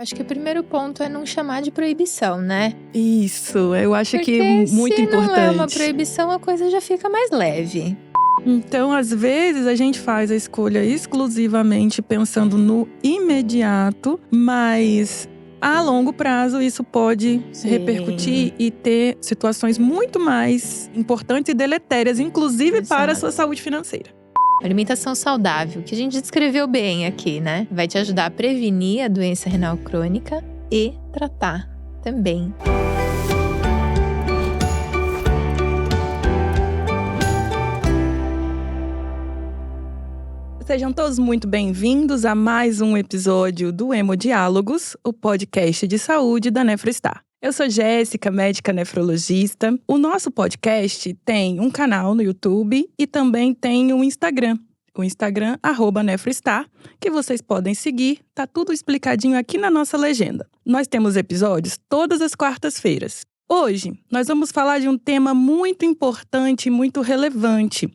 Acho que o primeiro ponto é não chamar de proibição, né? Isso, eu acho Porque que é muito importante. se não é uma proibição, a coisa já fica mais leve. Então, às vezes, a gente faz a escolha exclusivamente pensando no imediato, mas a longo prazo isso pode repercutir e ter situações muito mais importantes e deletérias, inclusive para a sua saúde financeira. Alimentação saudável, que a gente descreveu bem aqui, né? Vai te ajudar a prevenir a doença renal crônica e tratar também. Sejam todos muito bem-vindos a mais um episódio do Hemodiálogos, o podcast de saúde da Nefrostar. Eu sou Jéssica, médica nefrologista. O nosso podcast tem um canal no YouTube e também tem um Instagram. O Instagram, @Nefrostar, que vocês podem seguir. Tá tudo explicadinho aqui na nossa legenda. Nós temos episódios todas as quartas-feiras. Hoje, nós vamos falar de um tema muito importante e muito relevante,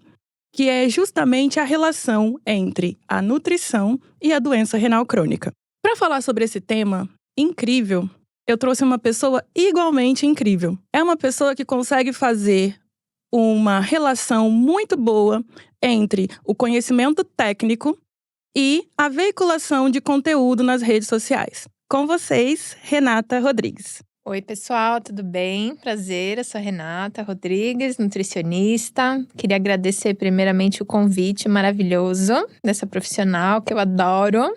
que é justamente a relação entre a nutrição e a doença renal crônica. Para falar sobre esse tema incrível, eu trouxe uma pessoa igualmente incrível. É uma pessoa que consegue fazer uma relação muito boa entre o conhecimento técnico e a veiculação de conteúdo nas redes sociais. Com vocês, Renata Rodrigues. Oi, pessoal, tudo bem? Prazer, eu sou a Renata Rodrigues, nutricionista. Queria agradecer primeiramente o convite maravilhoso dessa profissional que eu adoro.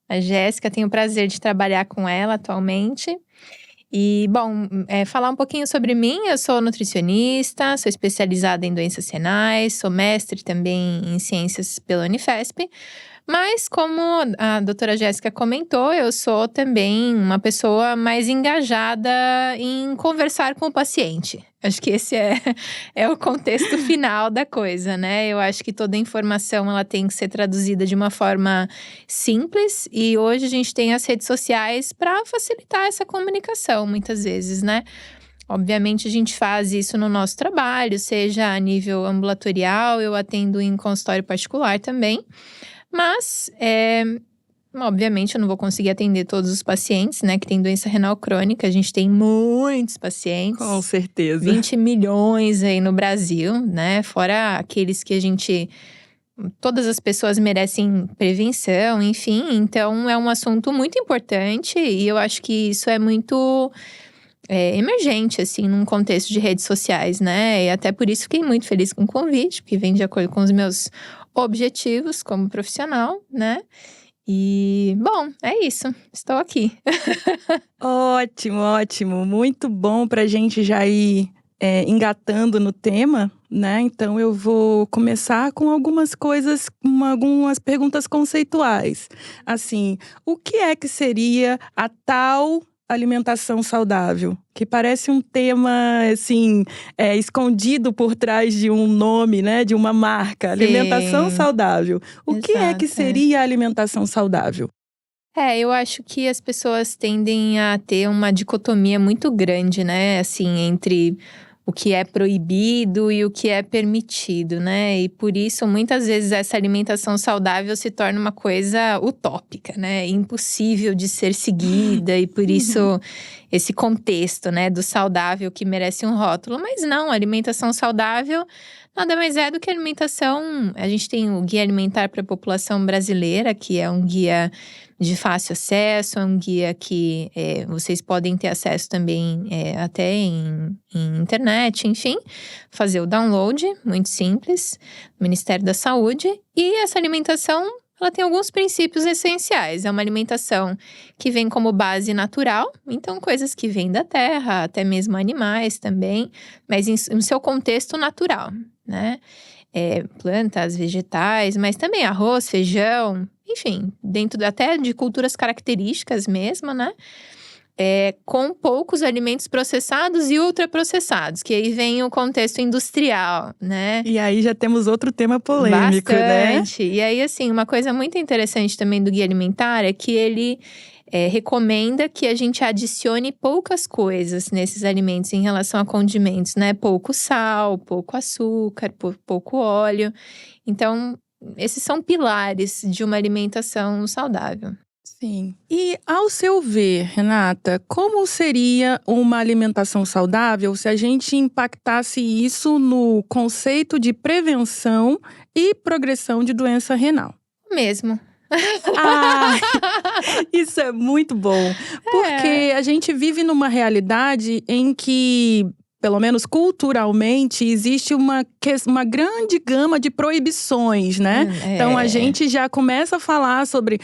A Jéssica, tenho o prazer de trabalhar com ela atualmente. E, bom, falar um pouquinho sobre mim. Eu sou nutricionista, sou especializada em doenças renais, sou mestre também em ciências pela Unifesp. Mas, como a doutora Jéssica comentou, eu sou também uma pessoa mais engajada em conversar com o paciente. Acho que esse é o contexto final da coisa, né? Eu acho que toda informação ela tem que ser traduzida de uma forma simples. E hoje a gente tem as redes sociais para facilitar essa comunicação, muitas vezes, né? Obviamente, a gente faz isso no nosso trabalho, seja a nível ambulatorial, eu atendo em consultório particular também. Mas, obviamente, eu não vou conseguir atender todos os pacientes, né, que tem doença renal crônica. A gente tem muitos pacientes. Com certeza. 20 milhões aí no Brasil, né? Fora aqueles que todas as pessoas merecem prevenção, enfim. Então, é um assunto muito importante e eu acho que isso é muito emergente, assim, num contexto de redes sociais, né? E até por isso fiquei muito feliz com o convite, porque vem de acordo com os meus objetivos como profissional, né? E, bom, é isso. Estou aqui. Ótimo, ótimo. Muito bom pra gente já ir engatando no tema, né? Então, eu vou começar com algumas coisas, algumas perguntas conceituais. Assim, o que é que seria a tal alimentação saudável? Que parece um tema, assim, escondido por trás de um nome, né? De uma marca. Sim. Alimentação saudável. O que é que Exato, seria a alimentação saudável? Eu acho que as pessoas tendem a ter uma dicotomia muito grande, né? Assim, entre o que é proibido e o que é permitido, né? E por isso, muitas vezes, essa alimentação saudável se torna uma coisa utópica, né? Impossível de ser seguida e por isso esse contexto, né? Do saudável que merece um rótulo. Mas não, a alimentação saudável nada mais é do que alimentação. A gente tem o Guia Alimentar para a População Brasileira, que é um guia de fácil acesso, é um guia que vocês podem ter acesso também até em internet, enfim. Fazer o download, muito simples, do Ministério da Saúde. E essa alimentação, ela tem alguns princípios essenciais. É uma alimentação que vem como base natural, então coisas que vêm da terra, até mesmo animais também, mas em seu contexto natural, né? Plantas, vegetais, mas também arroz, feijão, enfim, dentro até de culturas características mesmo, né? Com poucos alimentos processados e ultraprocessados, que aí vem o contexto industrial, né? E aí já temos outro tema polêmico, Bastante. né? E aí, assim, uma coisa muito interessante também do Guia Alimentar é que ele recomenda que a gente adicione poucas coisas nesses alimentos em relação a condimentos, né? Pouco sal, pouco açúcar, pouco óleo. Então, esses são pilares de uma alimentação saudável. Sim. E ao seu ver, Renata, como seria uma alimentação saudável se a gente impactasse isso no conceito de prevenção e progressão de doença renal? Mesmo. Ah, isso é muito bom. Porque a gente vive numa realidade em que, pelo menos culturalmente, existe uma grande gama de proibições, né? Então a gente já começa a falar sobre,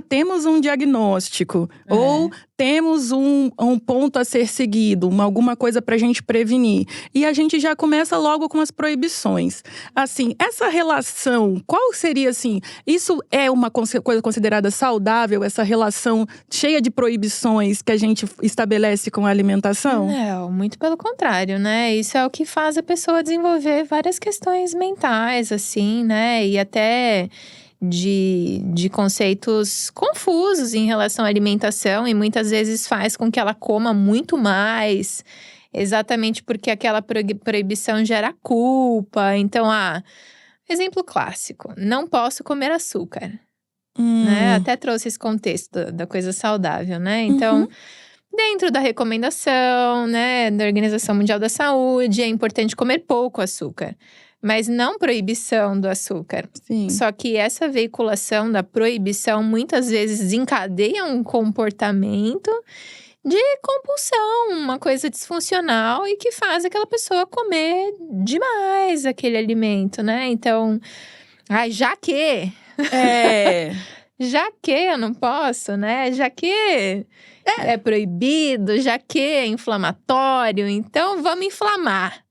temos um diagnóstico, ou temos um ponto a ser seguido, alguma coisa pra gente prevenir. E a gente já começa logo com as proibições. Assim, essa relação, qual seria assim? Isso é uma coisa considerada saudável, essa relação cheia de proibições que a gente estabelece com a alimentação? Não, muito pelo contrário, né? Isso é o que faz a pessoa desenvolver várias questões mentais, assim, né? E até de conceitos confusos em relação à alimentação, e muitas vezes faz com que ela coma muito mais, exatamente porque aquela proibição gera culpa. Então, exemplo clássico: não posso comer açúcar, né? Até trouxe esse contexto da coisa saudável, né? Então, dentro da recomendação, né, da Organização Mundial da Saúde, é importante comer pouco açúcar, mas não proibição do açúcar. Sim. Só que essa veiculação da proibição muitas vezes desencadeia um comportamento de compulsão, uma coisa disfuncional, e que faz aquela pessoa comer demais aquele alimento, né? Então, já que eu não posso, né? Já que é proibido, já que é inflamatório, então vamos inflamar.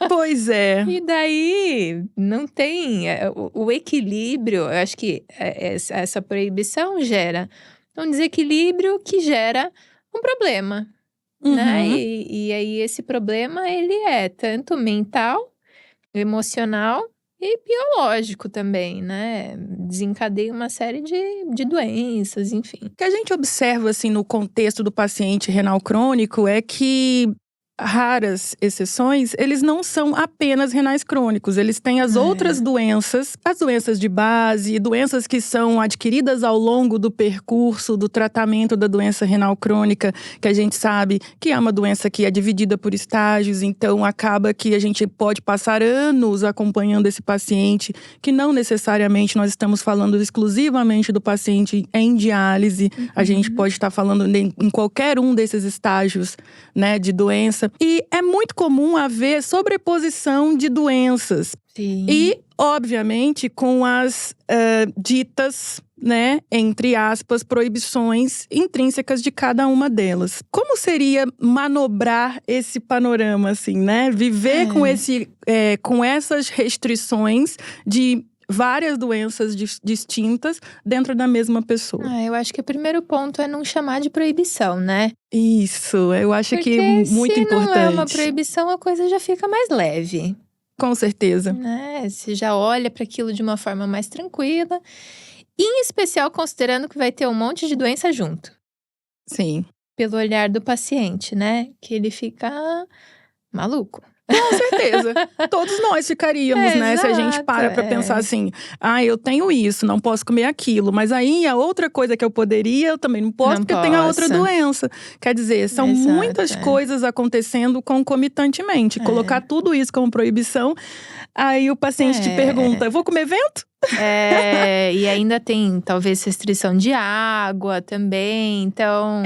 Pois é. E daí não tem o equilíbrio. Eu acho que essa proibição gera um desequilíbrio que gera um problema, né? E aí esse problema, ele é tanto mental, emocional e biológico também, né? Desencadeia uma série de doenças, enfim. O que a gente observa, assim, no contexto do paciente renal crônico é que, raras exceções, eles não são apenas renais crônicos. Eles têm as outras doenças, as doenças de base, doenças que são adquiridas ao longo do percurso do tratamento da doença renal crônica, que a gente sabe que é uma doença que é dividida por estágios. Então, acaba que a gente pode passar anos acompanhando esse paciente, que não necessariamente nós estamos falando exclusivamente do paciente em diálise. A gente pode estar falando em qualquer um desses estágios, né, de doença. E é muito comum haver sobreposição de doenças. Sim. E, obviamente, com as ditas, né, entre aspas, proibições intrínsecas de cada uma delas. Como seria manobrar esse panorama, assim, né? Viver com essas restrições de várias doenças distintas dentro da mesma pessoa. Eu acho que o primeiro ponto é não chamar de proibição, né? Isso, eu acho que é muito importante. Porque se não é uma proibição, a coisa já fica mais leve. Com certeza. Né? Você já olha para aquilo de uma forma mais tranquila. Em especial considerando que vai ter um monte de doença junto. Sim. Pelo olhar do paciente, né? Que ele fica maluco. Com certeza. Todos nós ficaríamos, né? Exato, Se a gente para pra pensar assim, eu tenho isso, não posso comer aquilo. Mas aí, a outra coisa que eu poderia, eu também não posso, porque eu tenho a outra doença. Quer dizer, são muitas coisas acontecendo concomitantemente. Colocar tudo isso como proibição, aí o paciente te pergunta, eu vou comer vento? E ainda tem, talvez, restrição de água também. Então,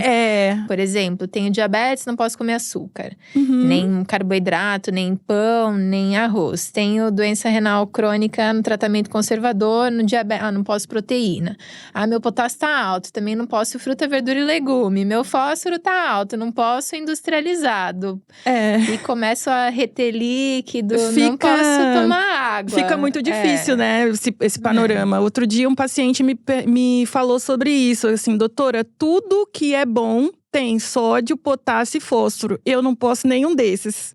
por exemplo, tenho diabetes, não posso comer açúcar. Nem carboidrato, nem pão, nem arroz. Tenho doença renal crônica no tratamento conservador, no diabetes, não posso proteína. Meu potássio tá alto, também não posso fruta, verdura e legume. Meu fósforo tá alto, não posso industrializado. E começo a reter líquido, não posso tomar água. Fica muito difícil, né? Esse panorama. Outro dia, um paciente me falou sobre isso. Assim, doutora, tudo que é bom tem sódio, potássio e fósforo. Eu não posso nenhum desses.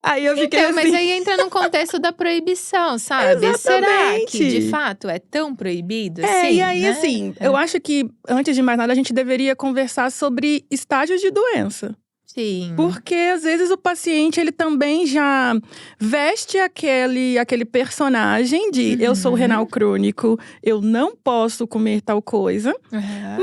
Aí eu fiquei assim… Mas aí entra no contexto da proibição, sabe? Exatamente. Será que, de fato, é tão proibido assim? E aí, né? assim, eu acho que, antes de mais nada, a gente deveria conversar sobre estágios de doença. Sim. Porque às vezes o paciente ele também já veste aquele personagem de eu sou renal crônico, eu não posso comer tal coisa.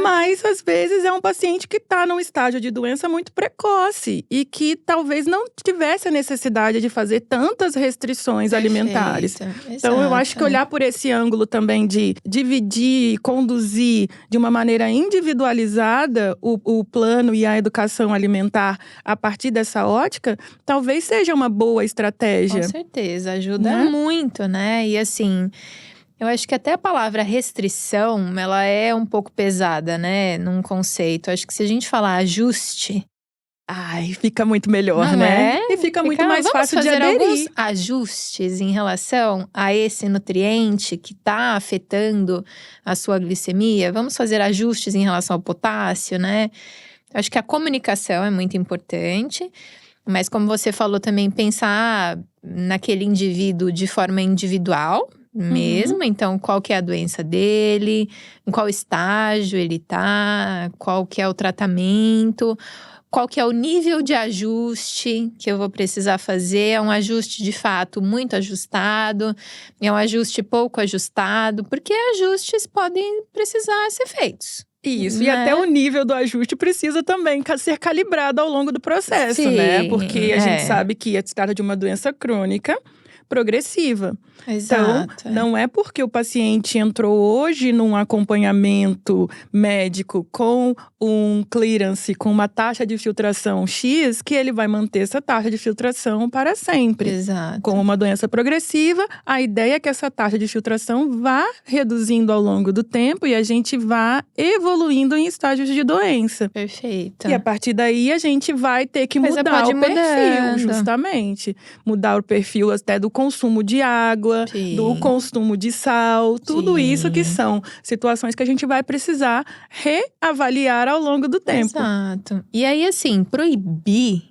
Mas às vezes é um paciente que está num estágio de doença muito precoce e que talvez não tivesse a necessidade de fazer tantas restrições alimentares. Então eu acho que olhar por esse ângulo também de dividir, conduzir de uma maneira individualizada o plano e a educação alimentar a partir dessa ótica, talvez seja uma boa estratégia. Com certeza, ajuda muito, né? E assim, eu acho que até a palavra restrição, ela é um pouco pesada, né? Num conceito. Acho que se a gente falar ajuste… Ai, fica muito melhor, não né? É? E fica muito mais fácil de aderir. Alguns ajustes em relação a esse nutriente que está afetando a sua glicemia. Vamos fazer ajustes em relação ao potássio, né? Acho que a comunicação é muito importante. Mas como você falou também, pensar naquele indivíduo de forma individual mesmo. Então, qual que é a doença dele, em qual estágio ele tá, qual que é o tratamento, qual que é o nível de ajuste que eu vou precisar fazer. É um ajuste de fato muito ajustado, é um ajuste pouco ajustado, porque ajustes podem precisar ser feitos. Isso, né? E até o nível do ajuste precisa também ser calibrado ao longo do processo, né? Porque a gente sabe que se trata de uma doença crônica progressiva. Exato, então, não é porque o paciente entrou hoje num acompanhamento médico com um clearance, com uma taxa de filtração X, que ele vai manter essa taxa de filtração para sempre. Exato. Com uma doença progressiva, a ideia é que essa taxa de filtração vá reduzindo ao longo do tempo e a gente vá evoluindo em estágios de doença. Perfeito. E a partir daí, a gente vai ter que mudar o perfil, justamente. Mudar o perfil até do consumo de água, do consumo de sal. Tudo isso que são situações que a gente vai precisar reavaliar ao longo do tempo. Exato. E aí, assim, proibir…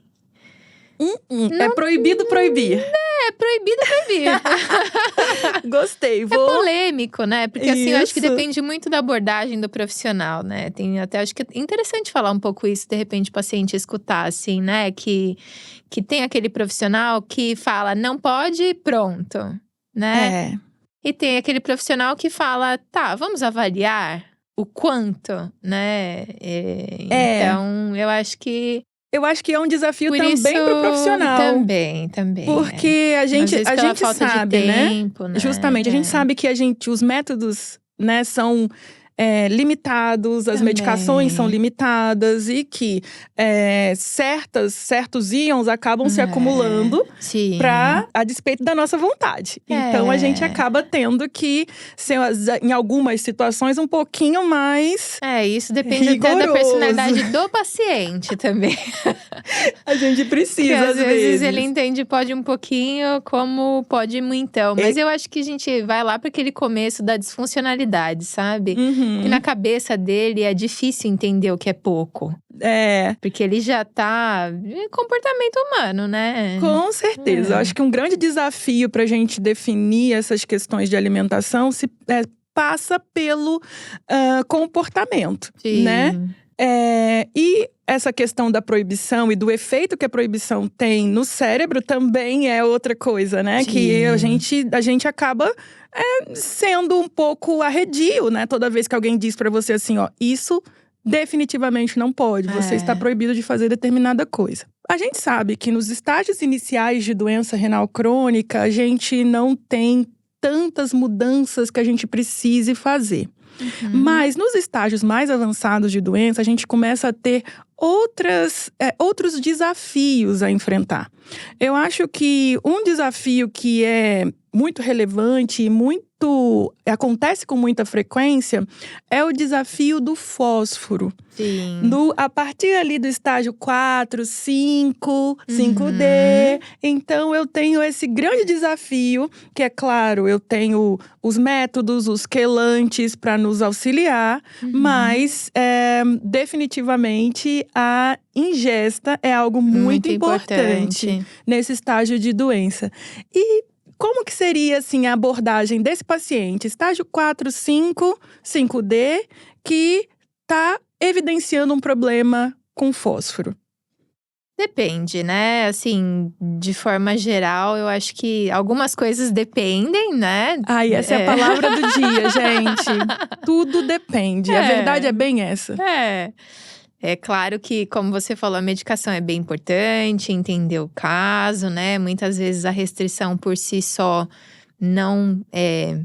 É proibido proibir. É proibido proibir. Gostei. É polêmico, né? Porque assim, eu acho que depende muito da abordagem do profissional, né? Acho que é interessante falar um pouco isso, de repente o paciente escutar, assim, né? Que tem aquele profissional que fala, não pode, pronto, né? E tem aquele profissional que fala, tá, vamos avaliar o quanto, né? Então, eu acho que… Eu acho que é um desafio também pro profissional. Também. Porque a gente sabe, tempo, né? Justamente, a gente sabe que os métodos, né, são limitados, as medicações são limitadas e que certos íons acabam se acumulando a despeito da nossa vontade. Então, a gente acaba tendo que ser, em algumas situações, um pouquinho mais isso depende rigoroso. até da personalidade do paciente também. A gente precisa, às vezes ele entende pode um pouquinho, como pode muitão. Mas eu acho que a gente vai lá para aquele começo da disfuncionalidade, sabe? E na cabeça dele é difícil entender o que é pouco. Porque ele já tá… comportamento humano, né? Com certeza. Eu acho que um grande desafio pra gente definir essas questões de alimentação passa pelo comportamento, né? E essa questão da proibição e do efeito que a proibição tem no cérebro também é outra coisa, né? Que a gente acaba sendo um pouco arredio, né? Toda vez que alguém diz pra você assim, ó, isso definitivamente não pode, você está proibido de fazer determinada coisa. A gente sabe que nos estágios iniciais de doença renal crônica, a gente não tem tantas mudanças que a gente precise fazer. Mas nos estágios mais avançados de doença, a gente começa a ter outros desafios a enfrentar. Eu acho que um desafio que é muito relevante e acontece com muita frequência é o desafio do fósforo. A partir ali do estágio 4, 5, 5D. Então, eu tenho esse grande desafio, que é claro, eu tenho os métodos, os quelantes para nos auxiliar, mas definitivamente a ingesta é algo muito importante nesse estágio de doença. E como que seria, assim, a abordagem desse paciente? Estágio 4, 5, 5D, que está evidenciando um problema com fósforo. Depende, né? Assim, de forma geral, eu acho que algumas coisas dependem, né? Ai, essa é a palavra do dia, gente. Tudo depende. A verdade é bem essa. É claro que, como você falou, a medicação é bem importante, entender o caso, né? Muitas vezes a restrição por si só não é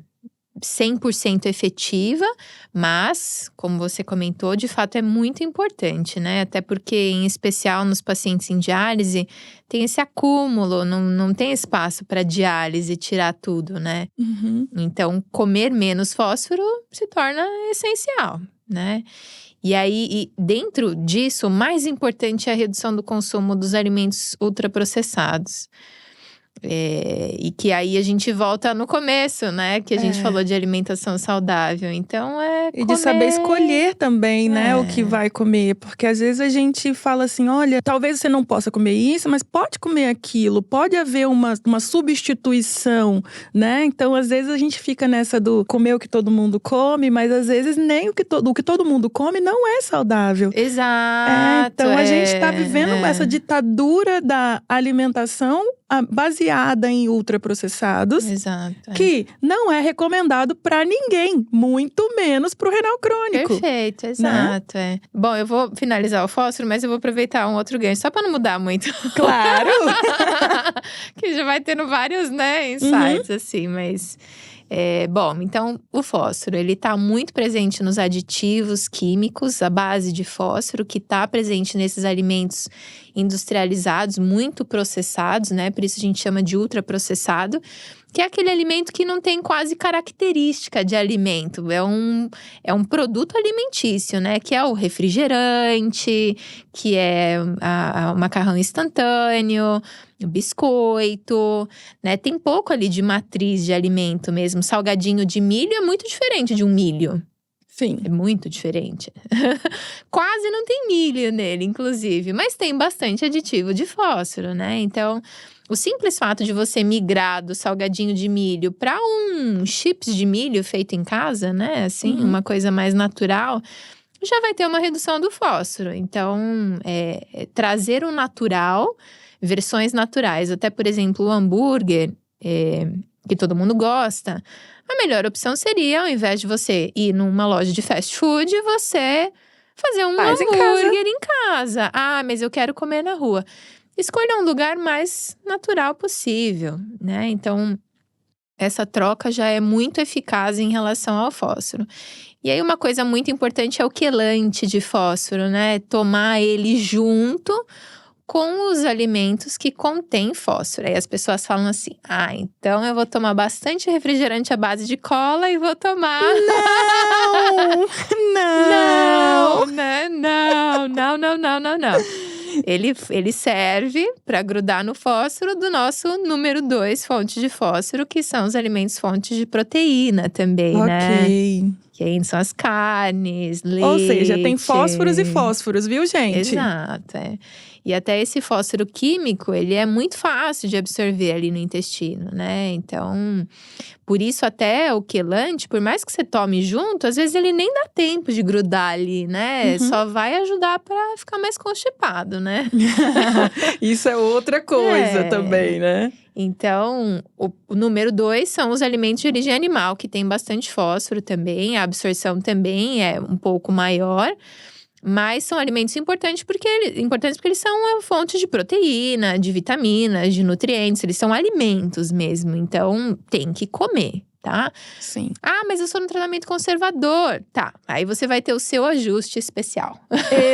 100% efetiva, mas, como você comentou, de fato é muito importante, né? Até porque, em especial nos pacientes em diálise, tem esse acúmulo, não tem espaço para diálise tirar tudo, né? Uhum. Então, comer menos fósforo se torna essencial, né? E aí, dentro disso, o mais importante é a redução do consumo dos alimentos ultraprocessados. E que aí a gente volta no começo, né? Que a gente falou de alimentação saudável. Então, E de saber escolher também, né, o que vai comer. Porque às vezes a gente fala assim, olha, talvez você não possa comer isso, mas pode comer aquilo. Pode haver uma substituição, né? Então, às vezes a gente fica nessa do comer o que todo mundo come, mas às vezes nem o que todo mundo come não é saudável. Exato. Então, a gente tá vivendo essa ditadura da alimentação baseada em ultraprocessados. Exato. Que não é recomendado para ninguém, muito menos pro renal crônico. Perfeito, exato. Bom, eu vou finalizar o fósforo, mas eu vou aproveitar um outro gancho, só para não mudar muito. Claro! Que já vai tendo vários, né, insights, assim, mas… bom, então o fósforo, ele tá muito presente nos aditivos químicos, a base de fósforo, que tá presente nesses alimentos industrializados, muito processados, né? Por isso a gente chama de ultraprocessado, que é aquele alimento que não tem quase característica de alimento. É um produto alimentício, né? Que é o refrigerante, que é o macarrão instantâneo, o biscoito, né? Tem pouco ali de matriz de alimento mesmo. Salgadinho de milho é muito diferente de um milho. Sim. É muito diferente. Quase não tem milho nele, inclusive. Mas tem bastante aditivo de fósforo, né? Então, o simples fato de você migrar do salgadinho de milho para um chips de milho feito em casa, né? Assim, uma coisa mais natural, já vai ter uma redução do fósforo. Então, trazer o natural, versões naturais. Até, por exemplo, o hambúrguer, que todo mundo gosta. A melhor opção seria, ao invés de você ir numa loja de fast food, você fazer um hambúrguer em casa. Ah, mas eu quero comer na rua. Escolha um lugar mais natural possível, né? Então, essa troca já é muito eficaz em relação ao fósforo. E aí, uma coisa muito importante é o quelante de fósforo, né? Tomar ele junto com os alimentos que contêm fósforo. Aí as pessoas falam assim, então eu vou tomar bastante refrigerante à base de cola e vou tomar… Não. Ele serve para grudar no fósforo do nosso número 2 fonte de fósforo, que são os alimentos fontes de proteína também, né? Que aí são as carnes, leite… Ou seja, tem fósforos e fósforos, viu, gente? Exato, E até esse fósforo químico, ele é muito fácil de absorver ali no intestino, né? Então, por isso até o quelante, por mais que você tome junto, às vezes ele nem dá tempo de grudar ali, né? Só vai ajudar para ficar mais constipado, né? Isso é outra coisa também, né? Então, o número 2 são os alimentos de origem animal, que tem bastante fósforo também. A absorção também é um pouco maior. Mas são alimentos importantes porque eles são uma fonte de proteína, de vitaminas, de nutrientes. Eles são alimentos mesmo, então tem que comer, tá? Sim. Mas eu sou no tratamento conservador. Tá, aí você vai ter o seu ajuste especial.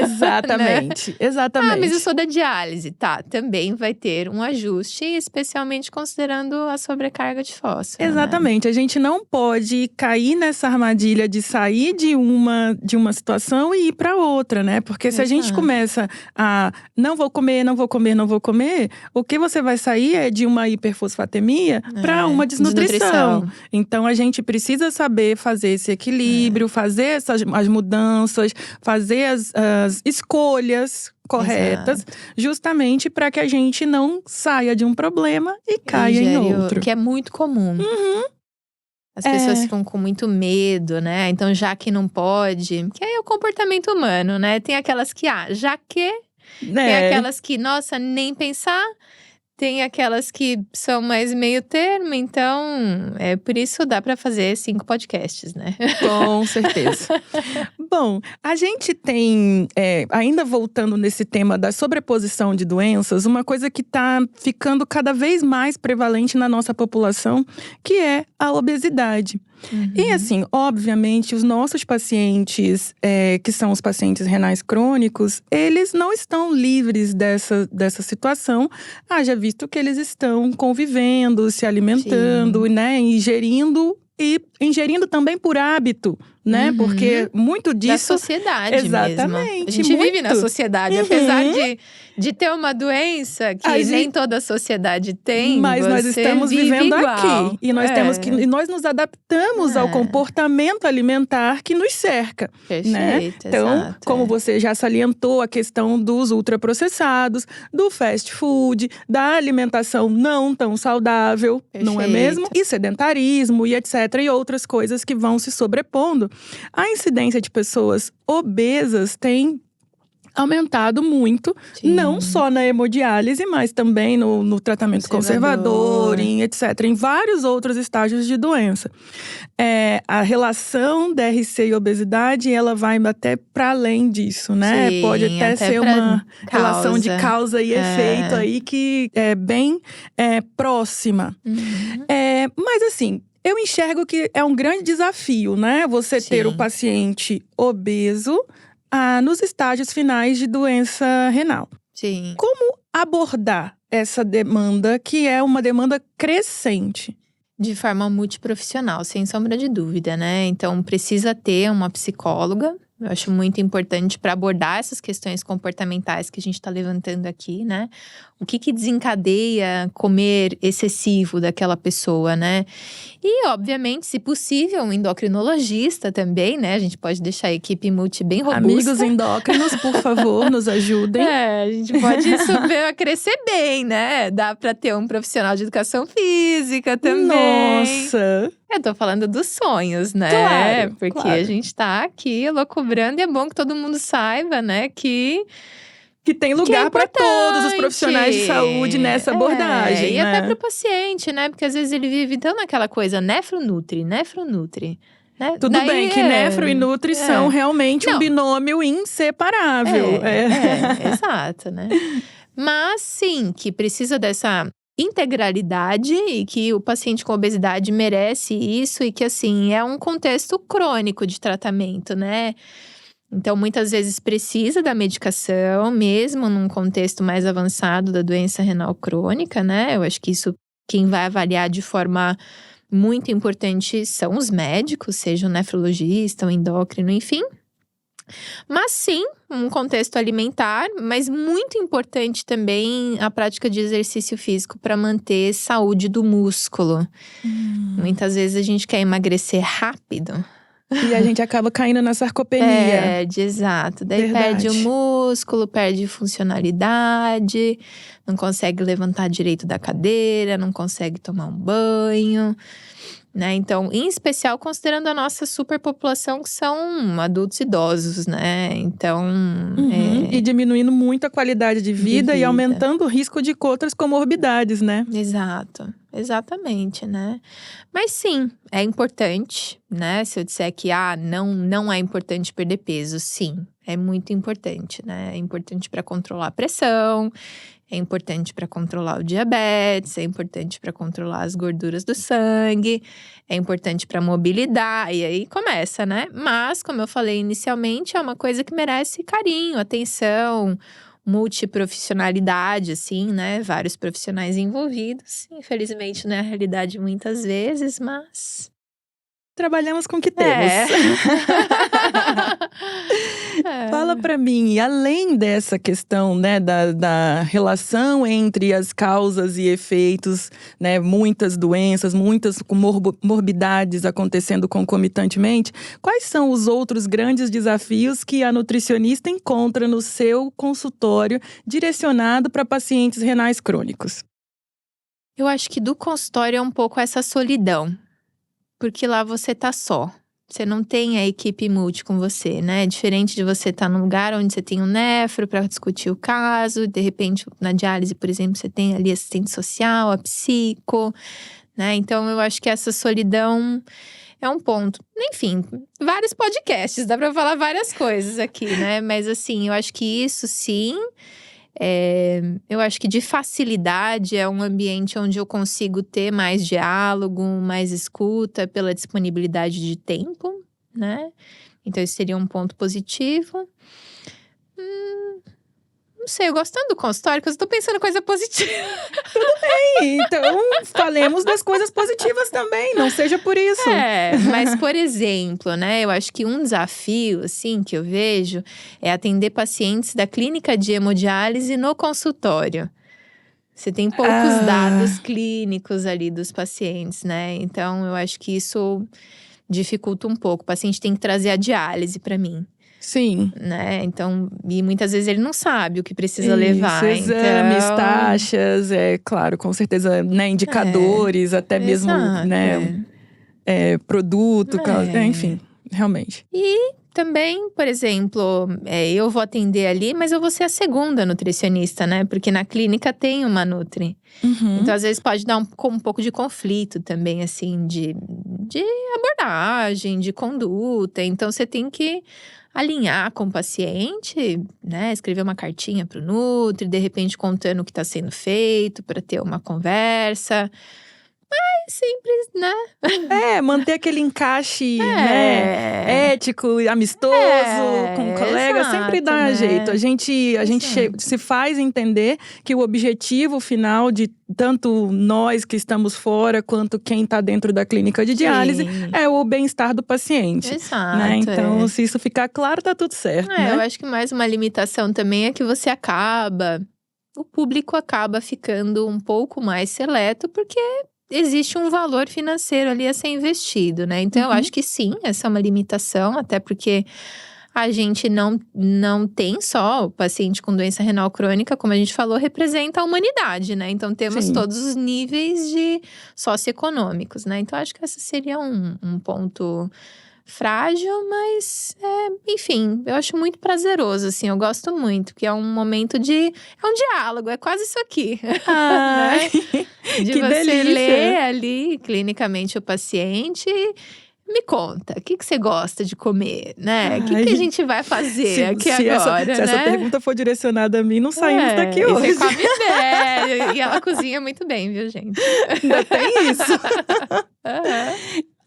Exatamente, né? Exatamente. Mas eu sou da diálise. Tá, também vai ter um ajuste, especialmente considerando a sobrecarga de fósforo. Exatamente, né? A gente não pode cair nessa armadilha de sair de uma situação e ir para outra, né? Porque se a gente começa a não vou comer, o que você vai sair é de uma hiperfosfatemia para uma desnutrição. Então, a gente precisa saber fazer esse equilíbrio, fazer as mudanças, fazer as escolhas corretas, justamente para que a gente não saia de um problema e caia em outro. Que é muito comum. As pessoas ficam com muito medo, né? Então, já que não pode… Que aí é o comportamento humano, né? Tem aquelas que, já que… Tem aquelas que, nossa, nem pensar. Tem aquelas que são mais meio termo, então por isso dá para fazer 5 podcasts, né? Com certeza. Bom, a gente tem, ainda voltando nesse tema da sobreposição de doenças, uma coisa que está ficando cada vez mais prevalente na nossa população, que é a obesidade. E assim, obviamente, os nossos pacientes, que são os pacientes renais crônicos, eles não estão livres dessa situação, haja visto que eles estão convivendo, se alimentando, né, ingerindo também por hábito, né? Porque muito disso… Da sociedade Exatamente, mesmo. A gente vive na sociedade, apesar de ter uma doença que nem toda a sociedade tem, mas nós estamos vivendo igual. Aqui. E nós e nós nos adaptamos ao comportamento alimentar que nos cerca. Perfeito, né? Então, exato, como você já salientou, a questão dos ultraprocessados, do fast food, da alimentação não tão saudável, não é mesmo? E sedentarismo e etc. E outras coisas que vão se sobrepondo. A incidência de pessoas obesas tem aumentado muito, não só na hemodiálise, mas também no tratamento conservador, em etc., em vários outros estágios de doença. A relação DRC e obesidade, ela vai até para além disso, né? Sim, pode até ser uma relação de causa e efeito aí que é bem próxima. Mas assim, eu enxergo que é um grande desafio, né? Você ter o paciente obeso nos estágios finais de doença renal. Sim. Como abordar essa demanda, que é uma demanda crescente? De forma multiprofissional, sem sombra de dúvida, né? Então, precisa ter uma psicóloga. Eu acho muito importante para abordar essas questões comportamentais que a gente está levantando aqui, né? O que desencadeia comer excessivo daquela pessoa, né? E, obviamente, se possível, um endocrinologista também, né? A gente pode deixar a equipe multi bem robusta. Amigos endócrinos, por favor, nos ajudem. A gente pode subir, crescer bem, né? Dá para ter um profissional de educação física também. Nossa! Eu tô falando dos sonhos, né? Claro, porque a gente tá aqui loucubrando e é bom que todo mundo saiba, né? Que tem lugar para todos os profissionais de saúde nessa abordagem, e né? até pro paciente, né? Porque às vezes ele vive então naquela coisa nefronutri. Né? Tudo bem que nefro e nutri são realmente um binômio inseparável. Exato, né? Mas sim, que precisa dessa integralidade e que o paciente com obesidade merece isso e que, assim, é um contexto crônico de tratamento, né? Então, muitas vezes precisa da medicação, mesmo num contexto mais avançado da doença renal crônica, né? Eu acho que isso, quem vai avaliar de forma muito importante são os médicos, seja o nefrologista, o endócrino, enfim. Mas sim, um contexto alimentar, mas muito importante também a prática de exercício físico para manter saúde do músculo. Muitas vezes a gente quer emagrecer rápido. E a gente acaba caindo na sarcopenia. Exato. Daí perde o músculo, perde funcionalidade, não consegue levantar direito da cadeira, não consegue tomar um banho, né? Então, em especial considerando a nossa superpopulação, que são adultos idosos, né? Então… E diminuindo muito a qualidade de vida e aumentando o risco de outras comorbidades, né? Exato. Exatamente, né? Mas sim, é importante, né? Se eu disser que não é importante perder peso, sim, é muito importante, né? É importante para controlar a pressão, é importante para controlar o diabetes, é importante para controlar as gorduras do sangue, é importante para mobilidade, e aí começa, né? Mas, como eu falei inicialmente, é uma coisa que merece carinho, atenção, multiprofissionalidade, assim, né? Vários profissionais envolvidos. Infelizmente, não é a realidade muitas vezes, mas… trabalhamos com o que temos. Fala pra mim, além dessa questão, né, da relação entre as causas e efeitos, né, muitas doenças, muitas comorbidades acontecendo concomitantemente, quais são os outros grandes desafios que a nutricionista encontra no seu consultório direcionado para pacientes renais crônicos? Eu acho que do consultório é um pouco essa solidão. Porque lá você tá só. você não tem a equipe multi com você, né? Diferente de você estar num lugar onde você tem um nefro para discutir o caso, de repente na diálise, por exemplo, você tem ali assistente social, a psico, né? Então eu acho que essa solidão é um ponto. Enfim, vários podcasts, dá para falar várias coisas aqui, né? Mas assim, eu acho que isso sim, eu acho que de facilidade é um ambiente onde eu consigo ter mais diálogo, mais escuta pela disponibilidade de tempo, né? Então isso seria um ponto positivo. Não sei, eu gosto tanto do consultório que eu estou pensando em coisa positiva. Então, falemos das coisas positivas também, não seja por isso. Mas por exemplo, né, eu acho que um desafio, assim, que eu vejo é atender pacientes da clínica de hemodiálise no consultório. Você tem poucos dados clínicos ali dos pacientes, né? Então, eu acho que isso dificulta um pouco. O paciente tem que trazer a diálise para mim. Sim. Né? Então, e muitas vezes ele não sabe o que precisa levar. Exames, taxas, claro, com certeza, né, indicadores, até mesmo, né, produto, enfim, realmente. E também, por exemplo, eu vou atender ali, mas eu vou ser a segunda nutricionista, né? Porque na clínica tem uma nutri. Então, às vezes, pode dar um pouco de conflito também, assim, de abordagem, de conduta. Então, você tem que alinhar com o paciente, né? Escrever uma cartinha pro nutri, de repente contando o que está sendo feito, para ter uma conversa. Mas sempre, né? Manter aquele encaixe, né, ético e amistoso com o colega, exato, sempre dá jeito. A gente se faz entender que o objetivo final de tanto nós que estamos fora, quanto quem está dentro da clínica de diálise, é o bem-estar do paciente. Exato. Né? Então, se isso ficar claro, tá tudo certo. Né? Eu acho que mais uma limitação também é que o público acaba ficando um pouco mais seleto, porque existe um valor financeiro ali a ser investido, né? Então, eu acho que sim, essa é uma limitação, até porque a gente não tem só o paciente com doença renal crônica, como a gente falou, representa a humanidade, né? Então, temos todos os níveis de socioeconômicos, né? Então, acho que esse seria um ponto frágil, mas enfim, eu acho muito prazeroso, assim, eu gosto muito, que é um momento é um diálogo, é quase isso aqui. Ai, né? De que você delícia. ler ali clinicamente o paciente. Me conta, o que você gosta de comer, né? O que a gente vai fazer aqui agora, se essa pergunta for direcionada a mim, não saímos daqui hoje. E você come bem, e ela cozinha muito bem, viu, gente? Ainda tem isso.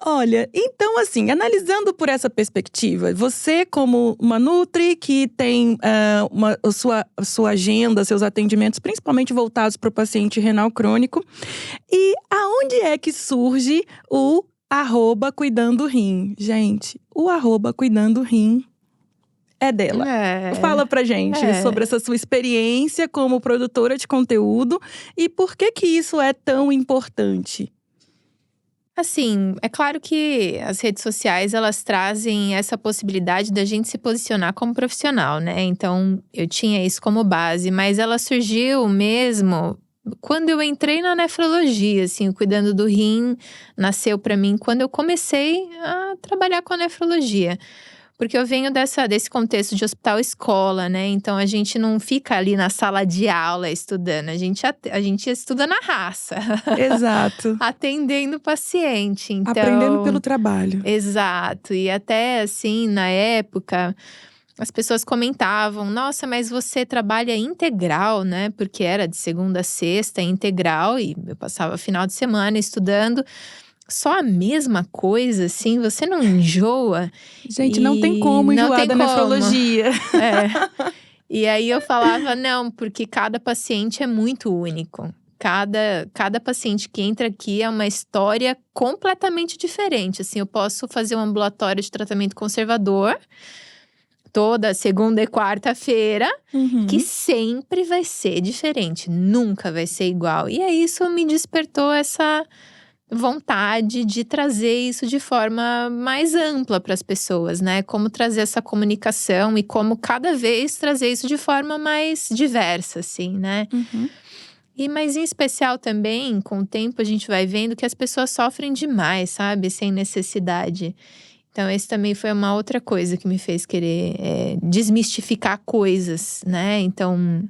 Olha, então assim, analisando por essa perspectiva, você como uma nutri que tem a sua agenda, seus atendimentos principalmente voltados para o paciente renal crônico, e aonde é que surge o @cuidando-rim? Gente, o @cuidando-rim é dela. Fala pra gente sobre essa sua experiência como produtora de conteúdo e por que isso é tão importante. Assim, é claro que as redes sociais, elas trazem essa possibilidade da gente se posicionar como profissional, né? Então, eu tinha isso como base, mas ela surgiu mesmo quando eu entrei na nefrologia, assim, cuidando do rim, nasceu pra mim quando eu comecei a trabalhar com a nefrologia. Porque eu venho desse contexto de hospital-escola, né? Então, a gente não fica ali na sala de aula estudando. A gente estuda na raça. Exato. Atendendo o paciente. Então, aprendendo pelo trabalho. Exato. E até, assim, na época, as pessoas comentavam: nossa, mas você trabalha integral, né? Porque era de segunda a sexta, integral. E eu passava final de semana estudando. Só a mesma coisa, assim, você não enjoa? Gente, não tem como enjoar da nefrologia. E aí eu falava, não, porque cada paciente é muito único. Cada paciente que entra aqui é uma história completamente diferente. Assim, eu posso fazer um ambulatório de tratamento conservador toda segunda e quarta-feira, que sempre vai ser diferente, nunca vai ser igual. E aí isso me despertou essa vontade de trazer isso de forma mais ampla para as pessoas, né? Como trazer essa comunicação e como cada vez trazer isso de forma mais diversa, assim, né? Mas em especial também, com o tempo a gente vai vendo que as pessoas sofrem demais, sabe? Sem necessidade. Então, esse também foi uma outra coisa que me fez querer desmistificar coisas, né? Então,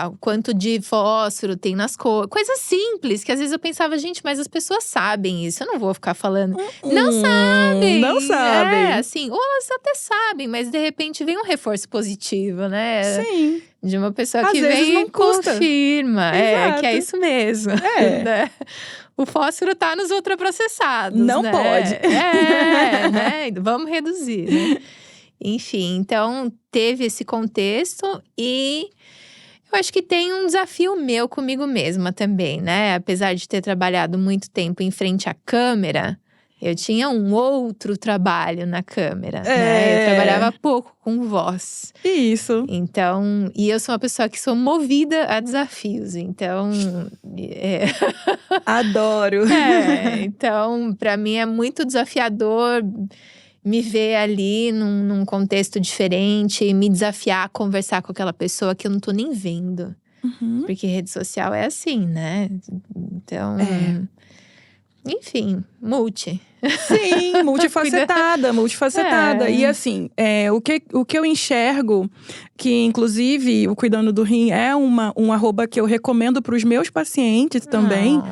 o quanto de fósforo tem nas cores. Coisas simples, que às vezes eu pensava, gente, mas as pessoas sabem isso. Eu não vou ficar falando. Não sabem! Não sabem. Assim, ou elas até sabem, mas de repente vem um reforço positivo, né? Sim. De uma pessoa Às que vezes vem não e custa. confirma. Que é isso mesmo. né? O fósforo tá nos ultraprocessados, Não né? pode. Né? Vamos reduzir, né? Enfim, então teve esse contexto e eu acho que tem um desafio meu comigo mesma também, né? Apesar de ter trabalhado muito tempo em frente à câmera, eu tinha um outro trabalho na câmera, né? Eu trabalhava pouco com voz. Isso. Então, e eu sou uma pessoa que sou movida a desafios, então… Adoro. Então, para mim é muito desafiador me ver ali num contexto diferente, me desafiar a conversar com aquela pessoa que eu não tô nem vendo. Uhum. Porque rede social é assim, né? Então, enfim, Sim, multifacetada. E assim, o que eu enxergo, que inclusive o Cuidando do Rim é um arroba que eu recomendo para os meus pacientes também.